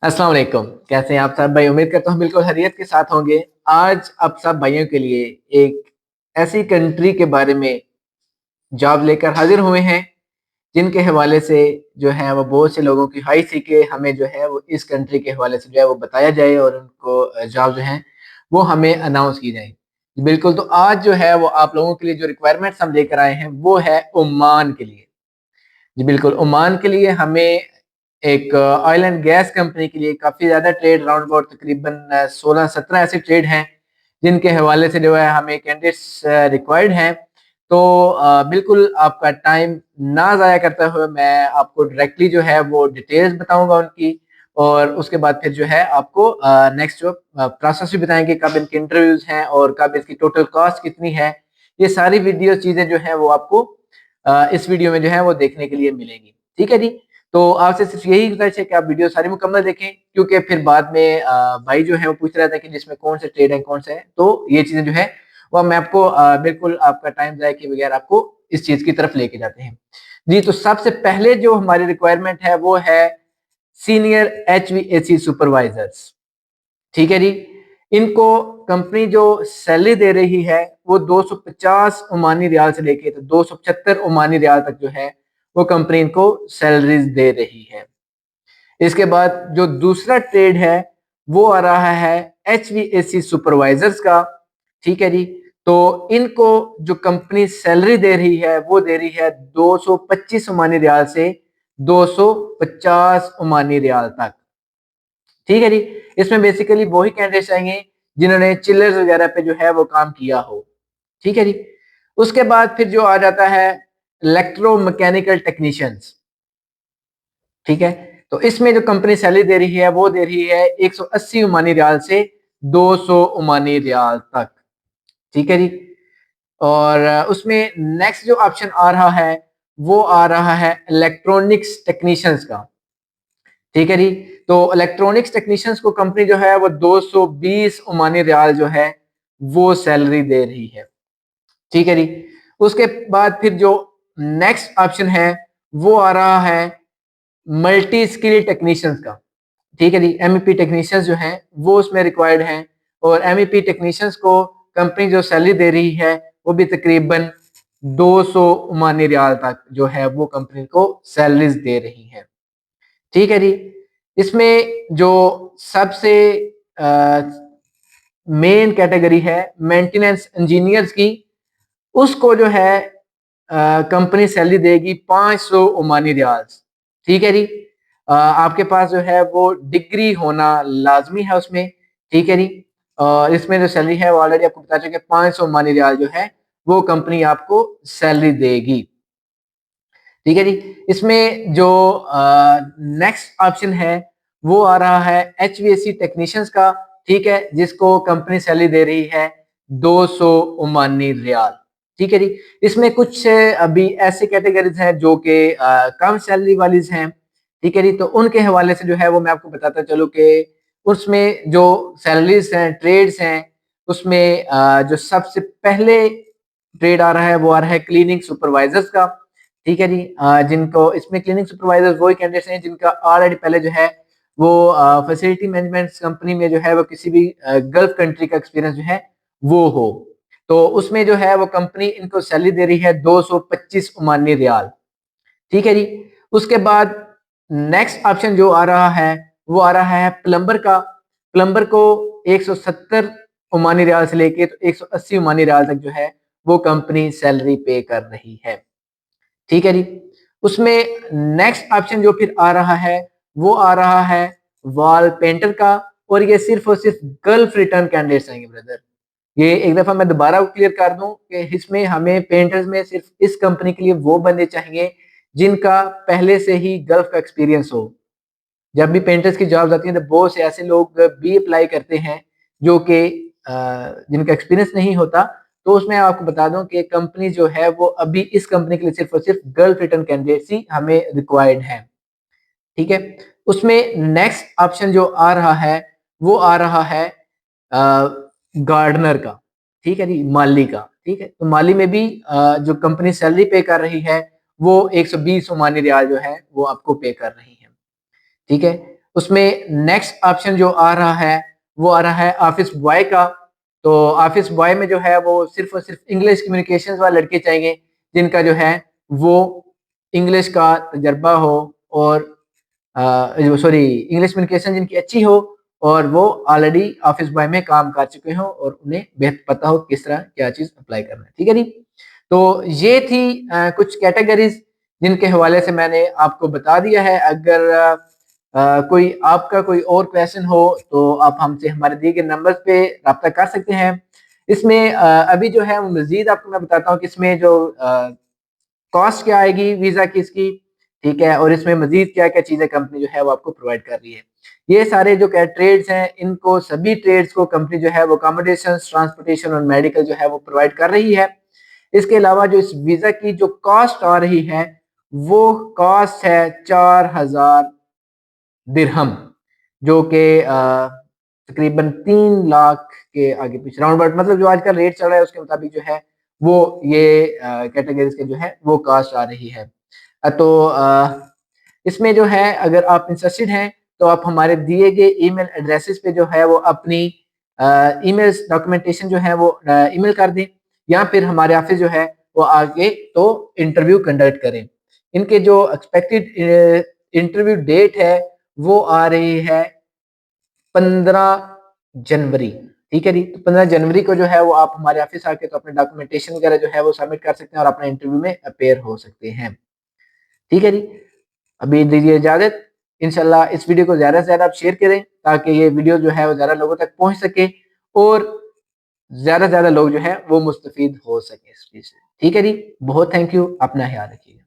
अस्सलाम वालेकुम। कैसे हैं आप सब भाई? उम्मीद करता हूँ बिल्कुल खैरियत के साथ होंगे। आज आप सब भाइयों के लिए एक ऐसी कंट्री के बारे में जॉब लेकर हाजिर हुए हैं जिनके हवाले से जो है वो बहुत से लोगों की ख्वाहिश थी कि हमें जो है वो इस कंट्री के हवाले से जो है वो बताया जाए और उनको जॉब जो है वो हमें अनाउंस की जाए। बिल्कुल, तो आज जो है वो आप लोगों के लिए जो रिक्वायरमेंट्स हम लेकर आए हैं वो है ओमान के लिए। जी बिल्कुल, ओमान के लिए हमें एक ऑयल एंड गैस कंपनी के लिए काफ़ी ज़्यादा ट्रेड राउंड अबाउट तकरीबन 16-17 ऐसे ट्रेड हैं, जिनके हवाले से जो है हमें कैंडिडेट्स रिक्वायर्ड हैं। तो बिल्कुल आपका टाइम ना ज़ाया करते हुए मैं आपको डायरेक्टली जो है वो डिटेल्स बताऊँगा उनकी और उसके बाद फिर जो है आपको नेक्स्ट जो प्रोसेस भी बताएँगे, कब इनके इंटरव्यूज़ हैं और कब इसकी टोटल कॉस्ट कितनी है। ये सारी वीडियो चीज़ें जो हैं वो आपको इस वीडियो में जो है वो देखने के लिए मिलेगी। ठीक है जी? तो आपसे सिर्फ यही गुज़ारिश है कि आप वीडियो सारी मुकम्मल देखें क्योंकि फिर बाद में भाई जो है वो पूछ रहा था कि जिसमें कौन से ट्रेड है, कौन सा है। तो ये चीज़ें जो है वो मैं आपको बिल्कुल आपका टाइम ज़ाया किए बगैर आपको इस चीज़ की तरफ लेके जाते हैं। जी, तो सबसे पहले जो हमारी रिक्वायरमेंट है वो है सीनियर एचवीएसी सुपरवाइज़र्स। ठीक है जी? इनको कंपनी जो सैलरी दे रही है वो 250 ओमानी रियाल से लेके तो 275 ओमानी रियाल तक जो है वो कंपनी इनको सैलरीज दे रही है। इसके बाद जो दूसरा ट्रेड है वो आ रहा है एचवीएसी सुपरवाइजर्स का। ठीक है जी? तो इनको जो कंपनी सैलरी दे रही है वो दे रही है 225 ओमानी रियाल से 250 ओमानी रियाल तक। ठीक है जी? इसमें बेसिकली वही कैंडिडेट्स आएंगे जिन्होंने चिलर्स वगैरह पे जो है वो काम किया हो। ठीक है जी? उसके बाद फिर जो आ जाता है इलेक्ट्रोमैकेनिकल टेक्नीशियंस। ठीक है? तो इसमें जो कंपनी सैलरी दे रही है वो दे रही है 180 ओमानी रियाल से 200 ओमानी रियाल तक। ठीक है जी? और उसमें नेक्स्ट जो ऑप्शन आ रहा है वो आ रहा है इलेक्ट्रॉनिक्स टेक्नीशियंस का। ठीक है जी? तो इलेक्ट्रॉनिक्स टेक्नीशियंस को कंपनी जो है वो 220 ओमानी रियाल जो है वो सैलरी दे रही है। ठीक है जी? उसके बाद फिर जो नेक्स्ट ऑप्शन है वो आ रहा है मल्टी स्किल टेक्नीशियंस का। ठीक है जी? एमईपी टेक्नीशियंस जो हैं वो उसमें रिक्वायर्ड हैं और एमईपी टेक्नीशियंस को कंपनी जो सैलरी दे रही है वो भी तकरीबन 200 ओमानी रियाल तक जो है वो कंपनी को सैलरीज दे रही है। ठीक है जी? इसमें जो सबसे मेन कैटेगरी है मेंटेनेंस इंजीनियर्स की, उसको जो है कंपनी सैलरी देगी 500 ओमानी रियाल्स। ठीक है जी? आपके पास जो है वो डिग्री होना लाजमी है उसमें। ठीक है जी? और इसमें जो सैलरी है वो ऑलरेडी आपको बता चुके 500 ओमानी रियाल जो है वो कंपनी आपको सैलरी देगी। ठीक है जी? इसमें जो नेक्स्ट ऑप्शन है वो आ रहा है एचवीएसी टेक्नीशियंस का। ठीक है? जिसको कंपनी सैलरी दे रही है 200 ओमानी रियाल। ठीक है जी? इसमें कुछ अभी ऐसी कैटेगरीज हैं जो कि कम सैलरी वाली हैं। ठीक है जी? तो उनके हवाले से जो है वो मैं आपको बताता चलूँ कि उसमें जो सैलरीज हैं, ट्रेड्स हैं, उसमें जो सबसे पहले ट्रेड आ रहा है वो आ रहा है क्लीनिंग सुपरवाइजर्स का। ठीक है जी? जिनको इसमें क्लीनिंग सुपरवाइजर्स वही कैंडिडेट्स हैं जिनका ऑलरेडी पहले जो है वो फैसिलिटी मैनेजमेंट कंपनी में जो है वो किसी भी गल्फ कंट्री का एक्सपीरियंस जो है वो हो। तो उसमें जो है वो कंपनी इनको सैलरी दे रही है 225 ओमानी रियाल। ठीक है जी? उसके बाद नेक्स्ट ऑप्शन जो आ रहा है वो आ रहा है प्लम्बर का। प्लम्बर को 170 ओमानी रियाल से लेके तो 180 ओमानी रियाल तक जो है वो कंपनी सैलरी पे कर रही है। ठीक है जी? उसमें नेक्स्ट ऑप्शन जो फिर आ रहा है वो आ रहा है वॉल पेंटर का और ये सिर्फ और सिर्फ गल्फ रिटर्न कैंडिडेट्स आएंगे ब्रदर। ये एक दफा मैं दोबारा क्लियर कर दूं कि इसमें हमें पेंटर्स में सिर्फ इस कंपनी के लिए वो बंदे चाहिए जिनका पहले से ही गल्फ का एक्सपीरियंस हो। जब भी पेंटर्स की जॉब्स आती हैं तो बहुत से ऐसे लोग भी अप्लाई करते हैं जो कि जिनका एक्सपीरियंस नहीं होता। तो उसमें आपको बता दूं कि कंपनी जो है वो अभी इस कंपनी के लिए सिर्फ और सिर्फ गर्ल्स रिटर्न कैंडिडेट्स ही हमें रिक्वायर्ड है। ठीक है? उसमें नेक्स्ट ऑप्शन जो आ रहा है वो आ रहा है गार्डनर का। ठीक है जी? माली का। ठीक है? तो माली में भी जो कंपनी सैलरी पे कर रही है वो 120 ओमानी रियाल जो है वो आपको पे कर रही है। ठीक है? उसमें नेक्स्ट ऑप्शन जो आ रहा है वो आ रहा है ऑफिस बॉय का। तो ऑफिस बॉय में जो है वो सिर्फ और सिर्फ इंग्लिश कम्युनिकेशन वाले लड़के चाहिए जिनका जो है वो इंग्लिश का तजर्बा हो और सॉरी इंग्लिश कम्युनिकेशन जिनकी अच्छी हो और वो ऑलरेडी ऑफिस बॉय में काम कर चुके हो और उन्हें बेहतर पता हो किस तरह क्या चीज अप्लाई करना है। ठीक है जी। तो ये थी कुछ कैटेगरीज जिनके हवाले से मैंने आपको बता दिया है। अगर कोई आपका कोई और क्वेश्चन हो तो आप हमसे हमारे दिए गए नंबर पे रब्ता कर सकते हैं। इसमें अभी जो है मजीद आपको मैं बताता हूँ कि इसमें जो कॉस्ट क्या आएगी वीजा की इसकी, ठीक है, और इसमें मजीद क्या क्या चीजें कंपनी जो है वो आपको प्रोवाइड कर रही है। ये सारे जो क्या ट्रेड्स हैं इनको सभी ट्रेड्स को कंपनी जो है वो अकोमोडेशन, ट्रांसपोर्टेशन और मेडिकल जो है वो प्रोवाइड कर रही है। इसके अलावा जो इस वीजा की जो कॉस्ट आ रही है वो कॉस्ट है 4000 दिरहम, जो कि तकरीबन 3 लाख के आगे पीछे राउंड अबाउट, मतलब जो आजकल रेट चल रहा है उसके मुताबिक जो है वो ये कैटेगरीज के जो है वो कास्ट आ रही है। तो इसमें जो है अगर आप इंटरेस्टेड हैं तो आप हमारे दिए गए ईमेल एड्रेसेस पे जो है वो अपनी ईमेल डॉक्यूमेंटेशन जो है वो ईमेल कर दें या फिर हमारे ऑफिस जो है वो आगे तो इंटरव्यू कंडक्ट करें। इनके जो एक्सपेक्टेड इंटरव्यू डेट है वो आ रही है 15 जनवरी। ठीक है जी। तो 15 जनवरी को जो है वो आप हमारे ऑफिस आके तो अपने डॉक्यूमेंटेशन वगैरह जो है वो सबमिट कर सकते हैं और अपने इंटरव्यू में अपेयर हो सकते हैं। ठीक है जी। अभी दीजिए इजाजत। इंशाल्लाह इस वीडियो को ज्यादा से ज्यादा आप शेयर करें ताकि ये वीडियो जो है वो ज्यादा लोगों तक पहुंच सके और ज्यादा से ज्यादा लोग जो है वो मुस्तफीद हो सके इस चीज से। ठीक है जी। बहुत थैंक यू। अपना ख्याल रखिए।